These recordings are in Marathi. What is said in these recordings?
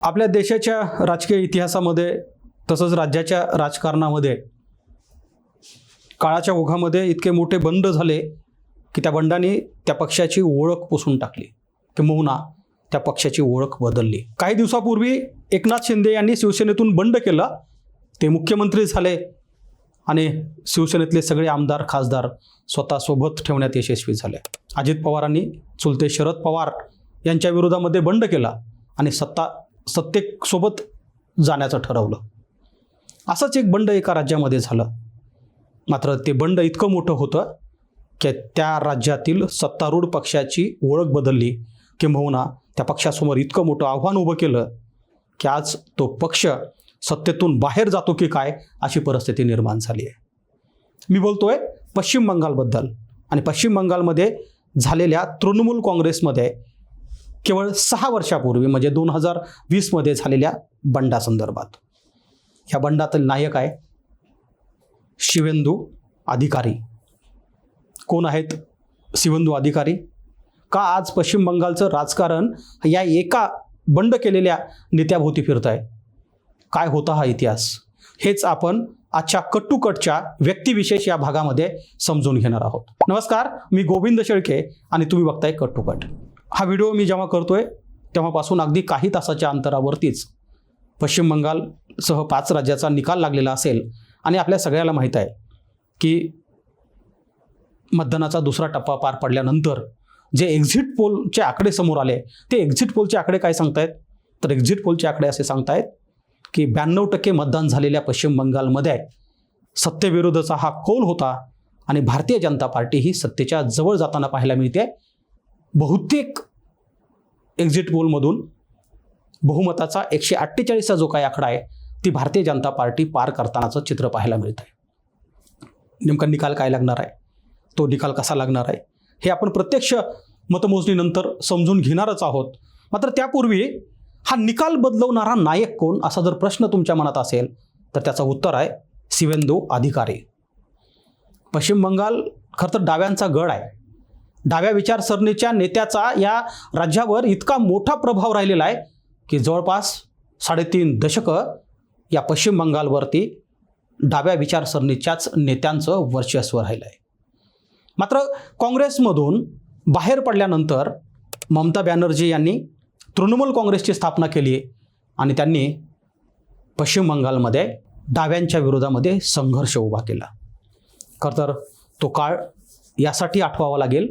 आपल्या देशाच्या राजकीय इतिहासामध्ये तसंच राज्याच्या राजकारणामध्ये काळाच्या ओघामध्ये इतके मोठे बंड झाले की त्या बंडाने त्या पक्षाची ओळख पुसून टाकली, किंबहुना त्या पक्षाची ओळख बदलली. काही दिवसापूर्वी एकनाथ शिंदे यांनी शिवसेनेतून बंड केला, ते मुख्यमंत्री झाले आणि शिवसेनेतले सगळे आमदार खासदार स्वतः सोबत ठेवण्यात यशस्वी झाले. अजित पवारांनी चुलते शरद पवार यांच्या विरोधामध्ये बंड केला आणि सत्तेसोबत जाण्याचं ठरवलं. असंच एक बंड एका राज्यामध्ये झालं. मात्र ते बंड इतकं मोठं होतं की त्या राज्यातील सत्तारूढ पक्षाची ओळख बदलली, किंबहुना त्या पक्षासमोर इतकं मोठं आव्हान उभं केलं की आज तो पक्ष सत्तेतून बाहेर जातो की काय अशी परिस्थिती निर्माण झाली आहे. मी बोलतोय पश्चिम बंगालबद्दल आणि पश्चिम बंगालमध्ये झालेल्या तृणमूल काँग्रेसमध्ये केवळ 6 वर्षापूर्वी म्हणजे 2020मध्ये झालेल्या बंडासंदर्भात. ह्या बंडातील नायक आहे शिवेंदू अधिकारी. कोण आहेत शिवेंदू अधिकारी? का आज पश्चिम बंगालचं राजकारण या एका बंड केलेल्या नेत्याभोवती फिरत आहे? काय होता हा इतिहास? हेच आपण आजच्या कट्टूकटच्या व्यक्तिविशेष या भागामध्ये समजून घेणार आहोत. नमस्कार, मी गोविंद शेळके आणि तुम्ही बघताय कट्टूकट. हा व्हिडिओ मी जेव्हा करतोय तेव्हापासून अगदी काही तासाच्या अंतरावरतीच पश्चिम बंगालसह 5 राज्याचा निकाल लागलेला असेल आणि आपल्या सगळ्याला माहीत आहे की मतदानाचा दुसरा टप्पा पार पडल्यानंतर जे एक्झिट पोलचे आकडे समोर आले, ते एक्झिट पोलचे आकडे काय सांगतायत? तर एक्झिट पोलचे आकडे असे सांगतायत की 92% मतदान झालेल्या पश्चिम बंगालमध्ये सत्तेविरोधाचा हा कौल होता आणि भारतीय जनता पार्टी ही सत्तेच्या जवळ जाताना पाहायला मिळते. बहुतेक एक्झिट पोलमधून बहुमताचा 148चा जो काही आकडा आहे ती भारतीय जनता पार्टी पार करतानाचं चित्र पाहायला मिळत आहे. नेमका निकाल काय लागणार आहे, तो निकाल कसा लागणार आहे हे आपण प्रत्यक्ष मतमोजणीनंतर समजून घेणारच आहोत. मात्र त्यापूर्वी हा निकाल बदलवणारा नायक कोण असा जर प्रश्न तुमच्या मनात असेल तर त्याचं उत्तर आहे शिवेंदू अधिकारी. पश्चिम बंगाल खरं तर डाव्यांचा गड आहे. डाव्या विचारसरणीच्या नेत्याचा या राज्यावर इतका मोठा प्रभाव राहिलेला आहे की जवळपास 3.5 दशकं या पश्चिम बंगालवरती डाव्या विचारसरणीच्याच नेत्यांचं वर्चस्व राहिलं आहे. मात्र काँग्रेसमधून बाहेर पडल्यानंतर ममता बॅनर्जी यांनी तृणमूल काँग्रेसची स्थापना केली आणि त्यांनी पश्चिम बंगालमध्ये डाव्यांच्या विरोधामध्ये संघर्ष उभा केला. खरं तर तो काळ यासाठी आठवावा लागेल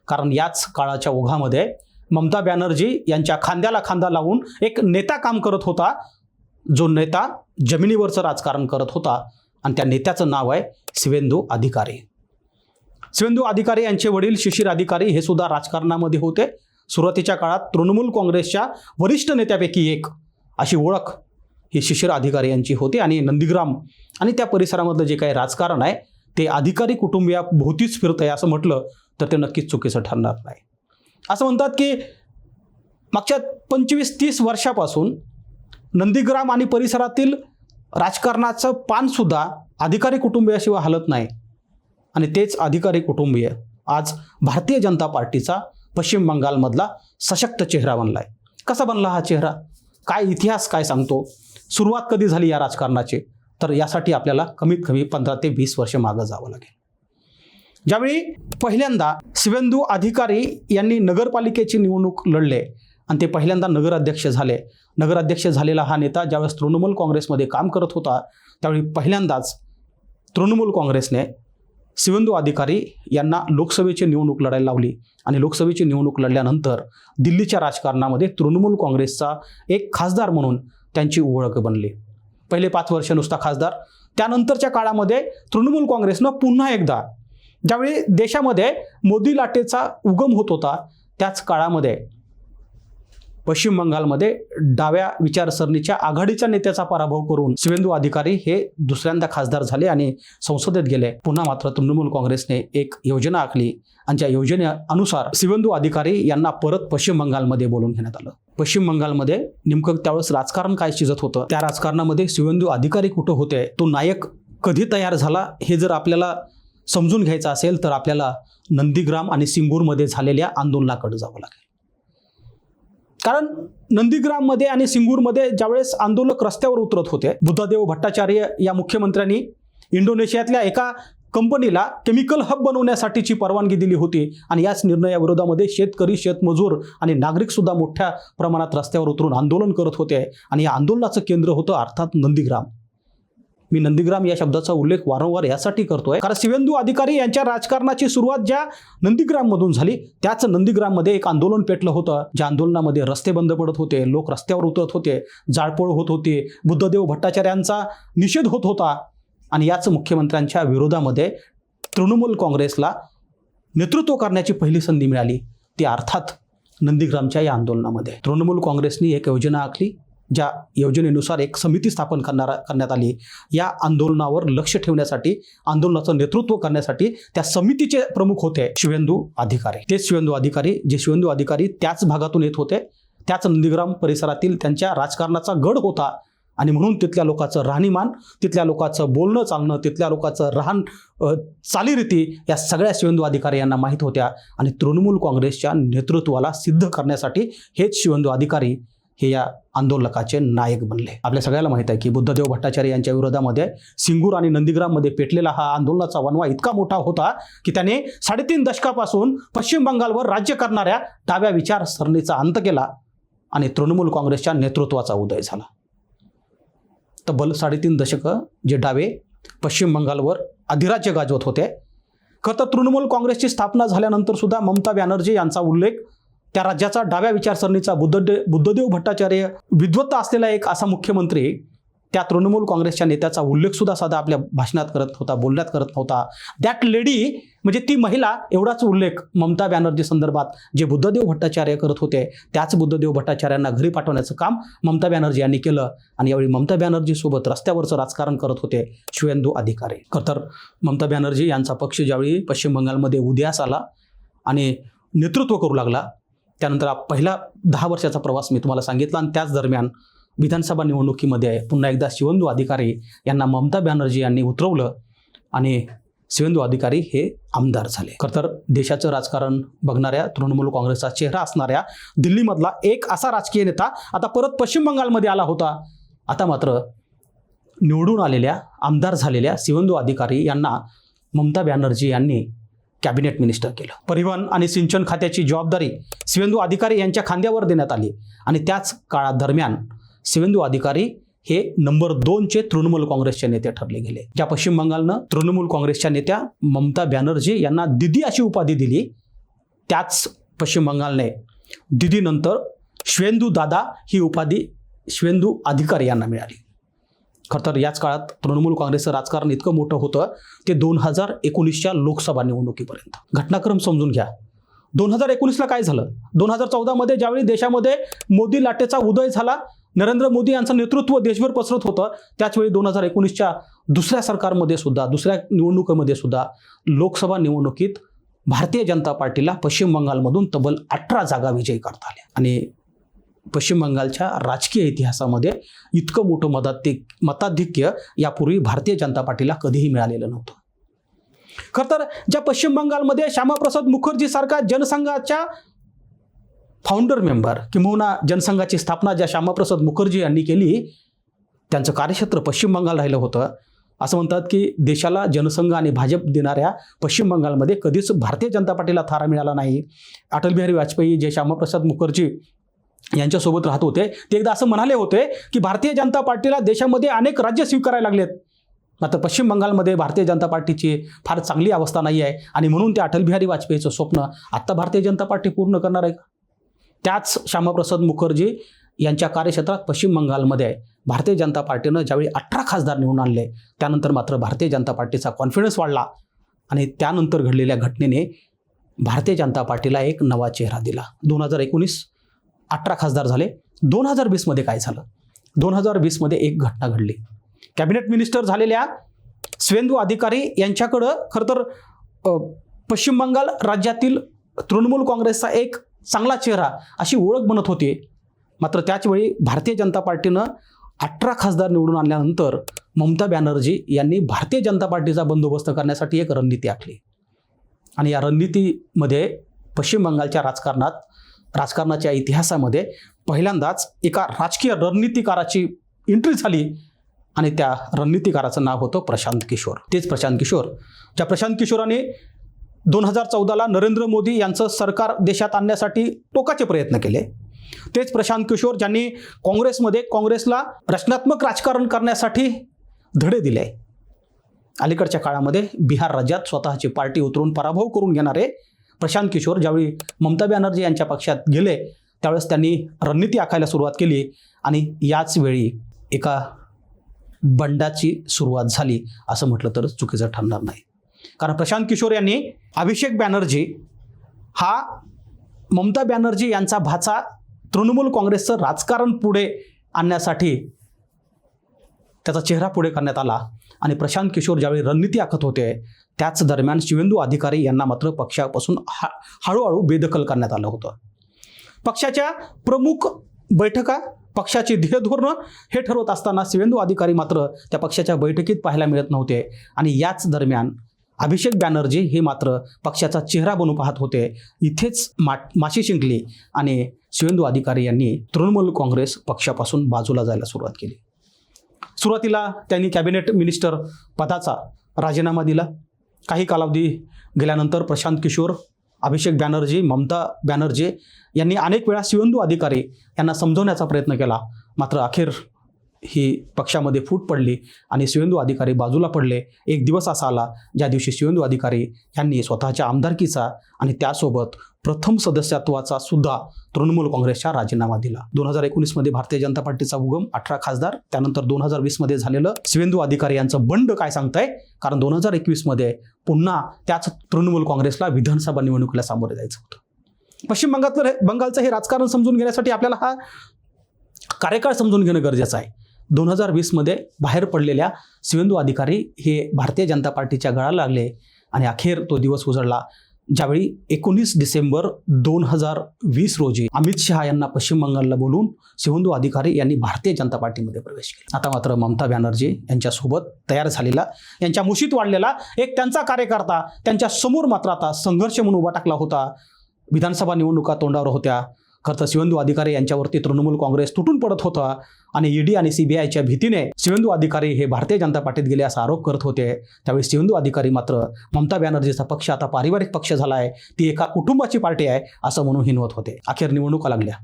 कारण याच काळाच्या ओघामध्ये ममता बॅनर्जी यांच्या खांद्याला खांदा लावून एक नेता काम करत होता, जो नेता जमिनीवरचं राजकारण करत होता आणि त्या नेत्याचं नाव आहे शिवेंदू अधिकारी. शिवेंदू अधिकारी यांचे वडील शिशिर अधिकारी हे सुद्धा राजकारणामध्ये होते. सुरुवातीच्या काळात तृणमूल काँग्रेसच्या वरिष्ठ नेत्यापैकी एक अशी ओळख ही शिशिर अधिकारी यांची होती आणि नंदीग्राम आणि त्या परिसरामधलं जे काही राजकारण आहे ते अधिकारी कुटुंबियाभोवतीच फिरत आहे असं म्हटलं तर ते नक्कीच चुकीचं ठरणार नाही. असं म्हणतात की मागच्या 25-30 वर्षापासून नंदीग्राम आणि परिसरातील राजकारणाचं पानसुद्धा अधिकारी कुटुंबियाशिवाय हलत नाही आणि तेच अधिकारी कुटुंबीय आज भारतीय जनता पार्टीचा पश्चिम बंगालमधला सशक्त चेहरा बनला आहे. कसा बनला हा चेहरा? काय इतिहास काय सांगतो? सुरुवात कधी झाली या राजकारणाची? तर यासाठी आपल्याला कमीत कमी 15 ते 20 वर्ष मागं जावं लागेल. ज्यावेळी पहिल्यांदा शिवेंदू अधिकारी यांनी नगरपालिकेची निवडणूक लढले आणि ते पहिल्यांदा नगराध्यक्ष झाले. नगराध्यक्ष झालेला हा नेता ज्यावेळेस तृणमूल काँग्रेसमध्ये काम करत होता त्यावेळी पहिल्यांदाच तृणमूल काँग्रेसने शिवेंदू अधिकारी यांना लोकसभेची निवडणूक लढायला लावली आणि लोकसभेची निवडणूक लढल्यानंतर दिल्लीच्या राजकारणामध्ये तृणमूल काँग्रेसचा एक खासदार म्हणून त्यांची ओळख बनली. पहिले 5 वर्ष नुसता खासदार. त्यानंतरच्या काळामध्ये तृणमूल काँग्रेसनं पुन्हा एकदा ज्यावेळी देशामध्ये मोदी लाटेचा उगम होत होता त्याच काळामध्ये पश्चिम बंगालमध्ये डाव्या विचारसरणीच्या आघाडीच्या नेत्याचा पराभव करून शिवेंदू अधिकारी हे दुसऱ्यांदा खासदार झाले आणि संसदेत गेले. पुन्हा मात्र तृणमूल काँग्रेसने एक योजना आखली आणि त्या योजनेनुसार शिवेंदू अधिकारी यांना परत पश्चिम बंगालमध्ये बोलून घेण्यात आलं. पश्चिम बंगालमध्ये नेमकं त्यावेळेस राजकारण काय शिजत होतं, त्या राजकारणामध्ये शिवेंदू अधिकारी कुठं होते, तो नायक कधी तयार झाला हे जर आपल्याला समजून घ्यायचं असेल तर आपल्याला नंदीग्राम आणि सिंगूरमध्ये झालेल्या आंदोलनाकडे जावं लागेल. कारण नंदीग्राममध्ये आणि सिंगूरमध्ये ज्यावेळेस आंदोलक रस्त्यावर उतरत होते, बुद्धदेव भट्टाचार्य या मुख्यमंत्र्यांनी इंडोनेशियातल्या एका कंपनीला केमिकल हब बनवण्यासाठीची परवानगी दिली होती आणि याच निर्णयाविरोधामध्ये शेतकरी, शेतमजूर आणि नागरिक सुद्धा मोठ्या प्रमाणात रस्त्यावर उतरून आंदोलन करत होते आणि या आंदोलनाचं केंद्र होतं अर्थात नंदीग्राम. मी नंदीग्राम या शब्दाचा उल्लेख वारंवार यासाठी करतोय कारण शिवेंदू अधिकारी यांच्या राजकारणाची सुरुवात ज्या नंदीग्राममधून झाली त्याच नंदीग्राममध्ये एक आंदोलन पेटलं होतं. ज्या आंदोलनामध्ये रस्ते बंद पडत होते, लोक रस्त्यावर उतरत होते, जाळपोळ होत होती, बुद्धदेव भट्टाचार्यांचा निषेध होत होता आणि याच मुख्यमंत्र्यांच्या विरोधामध्ये तृणमूल काँग्रेसला नेतृत्व करण्याची पहिली संधी मिळाली, ती अर्थात नंदीग्रामच्या या आंदोलनामध्ये. तृणमूल काँग्रेसनी एक योजना आखली, ज्या योजनेनुसार एक समिती स्थापन करण्यात आली. या आंदोलनावर लक्ष ठेवण्यासाठी, आंदोलनाचं नेतृत्व करण्यासाठी त्या समितीचे प्रमुख होते शिवेंदू अधिकारी. तेच शिवेंदू अधिकारी त्याच भागातून येत होते, त्याच नंदीग्राम परिसरातील त्यांच्या राजकारणाचा गड होता आणि म्हणून तिथल्या लोकांचं राहणीमान, तिथल्या लोकांचं बोलणं चालणं, तिथल्या लोकांचं राहण चालीरीती या सगळ्या शिवेंदू अधिकारी यांना माहीत होत्या आणि तृणमूल काँग्रेसच्या नेतृत्वाला सिद्ध करण्यासाठी हेच शिवेंदू अधिकारी हे या आंदोलकाचे नायक बनले. आपल्या सगळ्याला माहीत आहे की बुद्धदेव भट्टाचार्य यांच्या विरोधामध्ये सिंगूर आणि नंदीग्राममध्ये पेटलेला हा आंदोलनाचा वणवा इतका मोठा होता की त्याने 3.5 दशकापासून पश्चिम बंगालवर राज्य करणाऱ्या डाव्या विचारसरणीचा अंत केला आणि तृणमूल काँग्रेसच्या नेतृत्वाचा उदय झाला. तब्बल 3.5 दशकं जे डावे पश्चिम बंगालवर अधिराज्य गाजवत होते. खरं तर तृणमूल काँग्रेसची स्थापना झाल्यानंतर सुद्धा ममता बॅनर्जी यांचा उल्लेख, त्या राज्याचा डाव्या विचारसरणीचा बुद्धदेव भट्टाचार्य विद्वत्ता असलेला एक असा मुख्यमंत्री, त्या तृणमूल काँग्रेसच्या नेत्याचा उल्लेख सुद्धा साधा आपल्या भाषणात करत होता, बोलण्यात करत नव्हता. दॅट लेडी म्हणजे ती महिला, एवढाच उल्लेख ममता बॅनर्जी संदर्भात जे बुद्धदेव भट्टाचार्य करत होते त्याच बुद्धदेव भट्टाचार्यांना घरी पाठवण्याचं काम ममता बॅनर्जी यांनी केलं आणि यावेळी ममता बॅनर्जी सोबत रस्त्यावरचं राजकारण करत होते शिवेंदू अधिकारी. खरं तर ममता बॅनर्जी यांचा पक्ष ज्यावेळी पश्चिम बंगालमध्ये उदयास आला आणि नेतृत्व करू लागला, त्यानंतर पहिला 10 वर्षाचा प्रवास मी तुम्हाला सांगितला आणि त्याच दरम्यान विधानसभा निवडणुकीमध्ये पुन्हा एकदा शिवेंदू अधिकारी यांना ममता बॅनर्जी यांनी उतरवलं आणि शिवेंदू अधिकारी हे आमदार झाले. खरं तर देशाचं राजकारण बघणाऱ्या, तृणमूल काँग्रेसचा चेहरा असणाऱ्या दिल्लीमधला एक असा राजकीय नेता आता परत पश्चिम बंगालमध्ये आला होता. आता मात्र निवडून आलेल्या, आमदार झालेल्या शिवेंदू अधिकारी यांना ममता बॅनर्जी यांनी कॅबिनेट मिनिस्टर केलं. परिवहन आणि सिंचन खात्याची जबाबदारी शिवेंदू अधिकारी यांच्या खांद्यावर देण्यात आली आणि त्याच काळात दरम्यान शिवेंदू अधिकारी हे नंबर 2चे तृणमूल काँग्रेसचे नेते ठरले गेले. ज्या पश्चिम बंगालनं तृणमूल काँग्रेसच्या नेत्या ममता बॅनर्जी यांना दीदी अशी उपाधी दिली, त्याच पश्चिम बंगालने दीदीनंतर शिवेंदू दादा ही उपाधी शिवेंदू अधिकारी यांना मिळाली. खरं तर याच काळात तृणमूल काँग्रेसचं राजकारण इतकं मोठं होतं ते 2019च्या लोकसभा निवडणुकीपर्यंत. घटनाक्रम समजून घ्या. 2019ला काय झालं? 2014मध्ये ज्यावेळी देशामध्ये मोदी लाटेचा उदय झाला, नरेंद्र मोदी यांचं नेतृत्व देशभर पसरत होतं, त्याचवेळी 2019च्या दुसऱ्या सरकारमध्ये सुद्धा, दुसऱ्या निवडणुकीमध्ये सुद्धा लोकसभा निवडणुकीत भारतीय जनता पार्टीला पश्चिम बंगालमधून तब्बल 18 जागा विजयी करता आल्या आणि पश्चिम बंगालच्या राजकीय इतिहासामध्ये इतकं मोठं मताधिक्य यापूर्वी भारतीय जनता पार्टीला कधीही मिळालेलं नव्हतं. खरं तर ज्या पश्चिम बंगालमध्ये श्यामाप्रसाद मुखर्जी सारखा जनसंघाच्या फाउंडर मेंबर किंवा जनसंघाची स्थापना ज्या श्यामाप्रसाद मुखर्जी यांनी केली, त्यांचं कार्यक्षेत्र पश्चिम बंगाल राहिलं होतं. असं म्हणतात की देशाला जनसंघ आणि भाजप देणाऱ्या पश्चिम बंगालमध्ये कधीच भारतीय जनता पार्टीला थारा मिळाला नाही. अटल बिहारी वाजपेयी जे श्यामाप्रसाद मुखर्जी यांच्यासोबत राहत होते ते एकदा असं म्हणाले होते की भारतीय जनता पार्टीला देशामध्ये अनेक राज्य स्वीकारायला लागलेत, मात्र पश्चिम बंगालमध्ये भारतीय जनता पार्टीची फार चांगली अवस्था नाही आहे आणि म्हणून ते अटल बिहारी वाजपेयीचं स्वप्न आत्ता भारतीय जनता पार्टी पूर्ण करणार आहे. त्याच श्यामाप्रसाद मुखर्जी यांच्या कार्यक्षेत्रात पश्चिम बंगालमध्ये भारतीय जनता पार्टीनं ज्यावेळी 18 खासदार निवडून आणले, त्यानंतर मात्र भारतीय जनता पार्टीचा कॉन्फिडन्स वाढला आणि त्यानंतर घडलेल्या घटनेने भारतीय जनता पार्टीला एक नवा चेहरा दिला. 2019 18 खासदार झाले. 2020मध्ये काय झालं? 2020मध्ये एक घटना घडली. कॅबिनेट मिनिस्टर झालेल्या शिवेंदू अधिकारी यांच्याकडं खरं तर पश्चिम बंगाल राज्यातील तृणमूल काँग्रेसचा एक चांगला चेहरा अशी ओळख बनत होती. मात्र त्याचवेळी भारतीय जनता पार्टीनं 18 खासदार निवडून आणल्यानंतर ममता बॅनर्जी यांनी भारतीय जनता पार्टीचा बंदोबस्त करण्यासाठी एक रणनीती आखली आणि या रणनीतीमध्ये पश्चिम बंगालच्या राजकारणाच्या इतिहासामध्ये पहिल्यांदाच एका राजकीय रणनीतिकाराची एंट्री झाली आणि त्या रणनीतिकाराचं नाव होतं प्रशांत किशोर. तेच प्रशांत किशोर, ज्या प्रशांत किशोराने 2014ला नरेंद्र मोदी यांचं सरकार देशात आणण्यासाठी टोकाचे प्रयत्न केले. तेच प्रशांत किशोर ज्यांनी काँग्रेसला रचनात्मक राजकारण करण्यासाठी धडे दिले. अलीकडच्या काळामध्ये बिहार राज्यात स्वतःची पार्टी उतरून पराभव करून घेणारे प्रशांत किशोर ज्यावेळी ममता बॅनर्जी यांच्या पक्षात गेले त्यावेळेस त्यांनी रणनीती आखायला सुरुवात केली आणि याच वेळी एका बंडाची सुरुवात झाली असं म्हटलं तर चुकीचं ठरणार नाही. कारण प्रशांत किशोर यांनी अभिषेक बॅनर्जी हा ममता बॅनर्जी यांचा भाचा तृणमूल काँग्रेसचं राजकारण पुढे आणण्यासाठी त्याचा चेहरा पुढे करण्यात आला आणि प्रशांत किशोर ज्यावेळी रणनीती आखत होते त्याच दरम्यान शिवेंदू अधिकारी यांना मात्र पक्षापासून हळूहळू बेदखल करण्यात आलं होतं. पक्षाच्या प्रमुख बैठका, पक्षाची ध्येयधोरणं हे ठरवत असताना शिवेंदू अधिकारी मात्र त्या पक्षाच्या बैठकीत पाहायला मिळत नव्हते आणि याच दरम्यान अभिषेक बॅनर्जी हे मात्र पक्षाचा चेहरा बनू पाहत होते. इथेच माशी शिंकली आणि शिवेंदू अधिकारी यांनी तृणमूल काँग्रेस पक्षापासून बाजूला जायला सुरुवात केली. सुरुवातीला त्यांनी कॅबिनेट मिनिस्टर पदाचा राजीनामा दिला. काही कालावधी गेल्यानंतर प्रशांत किशोर, अभिषेक बॅनर्जी, ममता बॅनर्जी यांनी अनेक वेळा शिवेंदू अधिकारी यांना समजवण्याचा प्रयत्न केला. मात्र अखेर ही पक्षामध्ये फूट पडली आणि शिवेंदू अधिकारी बाजूला पडले. एक दिवस असा आला ज्या दिवशी शिवेंदू अधिकारी यांनी स्वतःच्या आमदारकीचा आणि त्यासोबत प्रथम सदस्यत्वाचा सुद्धा तृणमूल काँग्रेसचा राजीनामा दिला. 2019मध्ये भारतीय जनता पार्टीचा उगम, 18 खासदार, त्यानंतर 2020मध्ये झालेलं शिवेंदू अधिकारी यांचं बंड काय सांगताय? कारण 2021मध्ये पुन्हा त्याच तृणमूल काँग्रेसला विधानसभा निवडणुकीला सामोरे जायचं होतं. पश्चिम बंगालचं हे राजकारण समजून घेण्यासाठी आपल्याला हा कार्यकाळ समजून घेणं गरजेचं आहे. 2020मध्ये बाहेर पडलेल्या शिवेंदू अधिकारी हे भारतीय जनता पार्टीच्या गळाला लागले आणि अखेर तो दिवस उजळला ज्यावेळी 19 डिसेंबर 2020 रोजी अमित शहा यांना पश्चिम बंगालला बोलून शिवेंदू अधिकारी यांनी भारतीय जनता पार्टीमध्ये प्रवेश केला. आता मात्र ममता बॅनर्जी यांच्यासोबत तयार झालेला, यांच्या मुशीत वाढलेला एक त्यांचा कार्यकर्ता त्यांच्या समोर मात्र आता संघर्ष म्हणून उभा टाकला होता. विधानसभा निवडणुका तोंडावर होत्या. खरं तर शिवेंदू अधिकारी यांच्यावरती तृणमूल काँग्रेस तुटून पडत होता आणि ईडी आणि सीबीआयच्या भीतीने शिवेंदू अधिकारी हे भारतीय जनता पार्टीत गेले असा आरोप करत होते. त्यावेळी शिवेंदू अधिकारी मात्र ममता बॅनर्जीचा पक्ष आता पारिवारिक पक्ष झाला आहे, ती एका कुटुंबाची पार्टी आहे असं म्हणून हिनवत होते. अखेर निवडणुका लागल्या.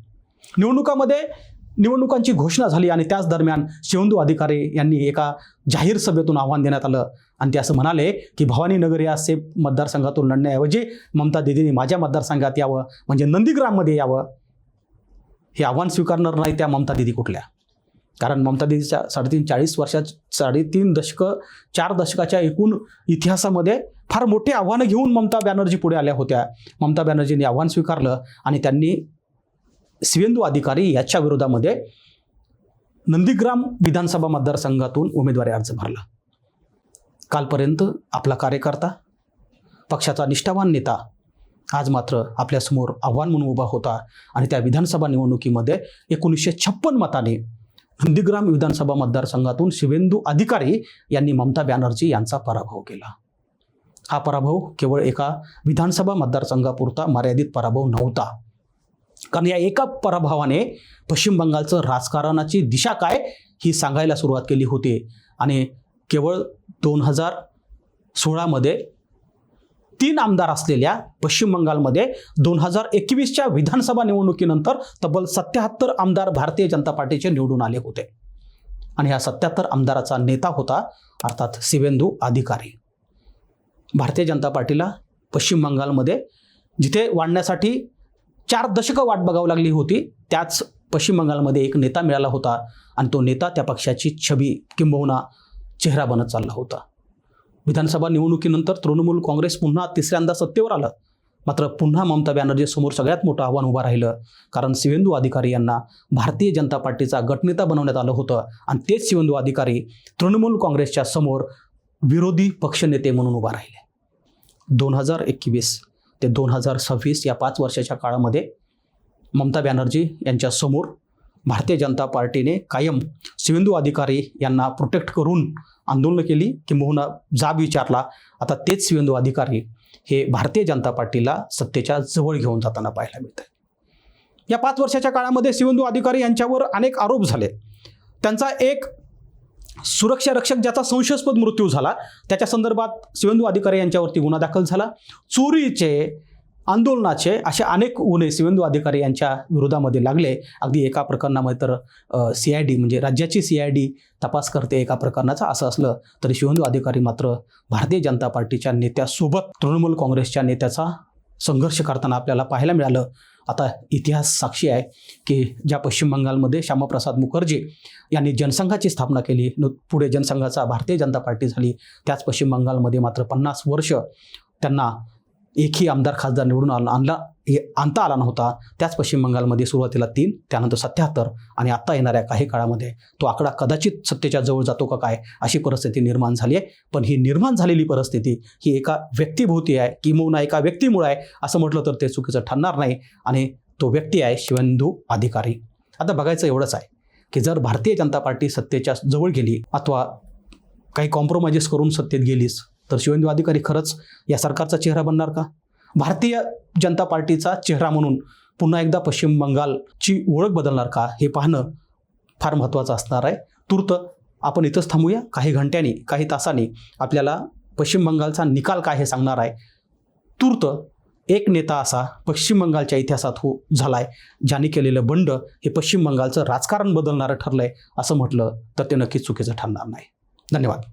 निवडणुकांची घोषणा झाली आणि त्याच दरम्यान शिवेंदू अधिकारी यांनी एका जाहीर सभेतून आव्हान देण्यात आलं आणि ते असं म्हणाले की भवानीनगर या सेफ मतदारसंघातून लढण्याऐवजी ममता दिदींनी माझ्या मतदारसंघात यावं, म्हणजे नंदीग्राममध्ये यावं. हे आव्हान स्वीकारणार नाही त्या ममता दिदी कुठल्या? कारण ममता दिदीच्या 4 दशकाच्या एकूण इतिहासामध्ये फार मोठे आव्हानं घेऊन ममता बॅनर्जी पुढे आल्या होत्या. ममता बॅनर्जींनी आव्हान स्वीकारलं आणि त्यांनी शिवेंदू अधिकारी याच्या विरोधामध्ये नंदीग्राम विधानसभा मतदारसंघातून उमेदवारी अर्ज भरला. कालपर्यंत आपला कार्यकर्ता, पक्षाचा निष्ठावान नेता आज मात्र आपल्यासमोर आव्हान म्हणून उभा होता आणि त्या विधानसभा निवडणुकीमध्ये 1956 मताने नंदीग्राम विधानसभा मतदारसंघातून शिवेंदू अधिकारी यांनी ममता बॅनर्जी यांचा पराभव केला. हा पराभव केवळ एका विधानसभा मतदारसंघापुरता मर्यादित पराभव नव्हता, कारण या एका पराभवाने पश्चिम बंगालचं राजकारणाची दिशा काय ही सांगायला सुरुवात केली होती. आणि केवळ 2016मध्ये 3 आमदार असलेल्या पश्चिम बंगालमध्ये 2021च्या विधानसभा निवडणुकीनंतर तब्बल 77 आमदार भारतीय जनता पार्टीचे निवडून आले होते आणि ह्या 77 आमदाराचा नेता होता अर्थात शिवेंदू अधिकारी. भारतीय जनता पार्टीला पश्चिम बंगालमध्ये जिथे वाढण्यासाठी 4 दशकं वाट बघावी लागली होती, त्याच पश्चिम बंगालमध्ये एक नेता मिळाला होता आणि तो नेता त्या पक्षाची छबी किंबहुना चेहरा बनत चालला होता. विधानसभा निवडणुकीनंतर तृणमूल काँग्रेस पुन्हा तिसऱ्यांदा सत्तेवर आलं. मात्र पुन्हा ममता बॅनर्जी समोर सगळ्यात मोठं आव्हान उभं राहिलं, कारण शिवेंदू अधिकारी यांना भारतीय जनता पार्टीचा गटनेता बनवण्यात आलं होतं आणि तेच शिवेंदू अधिकारी तृणमूल काँग्रेसच्या समोर विरोधी पक्षनेते म्हणून उभा राहिले. 2021 ते 2026 या 5 वर्षाच्या काळामध्ये ममता बॅनर्जी यांच्या समोर भारतीय जनता पार्टीने कायम शिवेंदू अधिकारी यांना प्रोटेक्ट करून आंदोलनं केली, किंबहुना जाब विचारला. आता तेच शिवेंदू अधिकारी हे भारतीय जनता पार्टीला सत्तेच्या जवळ घेऊन जाताना पाहायला मिळत आहे. या 5 वर्षाच्या काळामध्ये शिवेंदू अधिकारी यांच्यावर अनेक आरोप झाले. त्यांचा एक सुरक्षा रक्षक ज्याचा संशयास्पद मृत्यू झाला त्याच्या संदर्भात शिवेंदू अधिकारी यांच्यावरती गुन्हा दाखल झाला. चोरीचे, आंदोलनाचे असे अनेक गुन्हे शिवेंदू अधिकारी यांच्या विरोधामध्ये लागले. अगदी एका प्रकरणामध्ये तर CID म्हणजे राज्याची CID तपास करते एका प्रकरणाचा. असं असलं तरी शिवेंदू अधिकारी मात्र भारतीय जनता पार्टीच्या नेत्यासोबत तृणमूल काँग्रेसच्या नेत्याचा संघर्ष करताना आपल्याला पाहायला मिळालं. आता इतिहास साक्षी आहे की ज्या पश्चिम बंगालमध्ये श्यामाप्रसाद मुखर्जी यांनी जनसंघाची स्थापना केली, पुढे जनसंघाचा भारतीय जनता पार्टी झाली, त्याच पश्चिम बंगालमध्ये मात्र 50 वर्ष त्यांना एकही आमदार खासदार निवडून आणता आला नव्हता. त्याच पश्चिम बंगालमध्ये सुरुवातीला 3, त्यानंतर 77 आणि आत्ता येणाऱ्या काही काळामध्ये तो आकडा कदाचित सत्तेच्या जवळ जातो का काय अशी परिस्थिती निर्माण झाली आहे. पण ही निर्माण झालेली परिस्थिती ही एका व्यक्तिभोवती आहे, किंवा एका व्यक्तीमुळे आहे असं म्हटलं तर ते चुकीचं ठरणार नाही. आणि तो व्यक्ती आहे शिवेंदू अधिकारी. आता बघायचं एवढंच आहे की जर भारतीय जनता पार्टी सत्तेच्या जवळ गेली अथवा काही कॉम्प्रोमाइजेस करून सत्तेत गेलीच तर शिवेंदू अधिकारी खरंच या सरकारचा चेहरा बनणार का? भारतीय जनता पार्टीचा चेहरा म्हणून पुन्हा एकदा पश्चिम बंगालची ओळख बदलणार का? हे पाहणं फार महत्त्वाचं असणार आहे. तूर्त आपण इथंच थांबूया. काही घंट्यांनी, काही तासांनी आपल्याला पश्चिम बंगालचा निकाल काय हे सांगणार आहे. तूर्त एक नेता असा पश्चिम बंगालच्या इतिहासात झालाय ज्याने केलेलं बंड हे पश्चिम बंगालचं राजकारण बदलणारं ठरलंय असं म्हटलं तर ते नक्कीच चुकीचं ठरणार नाही. धन्यवाद.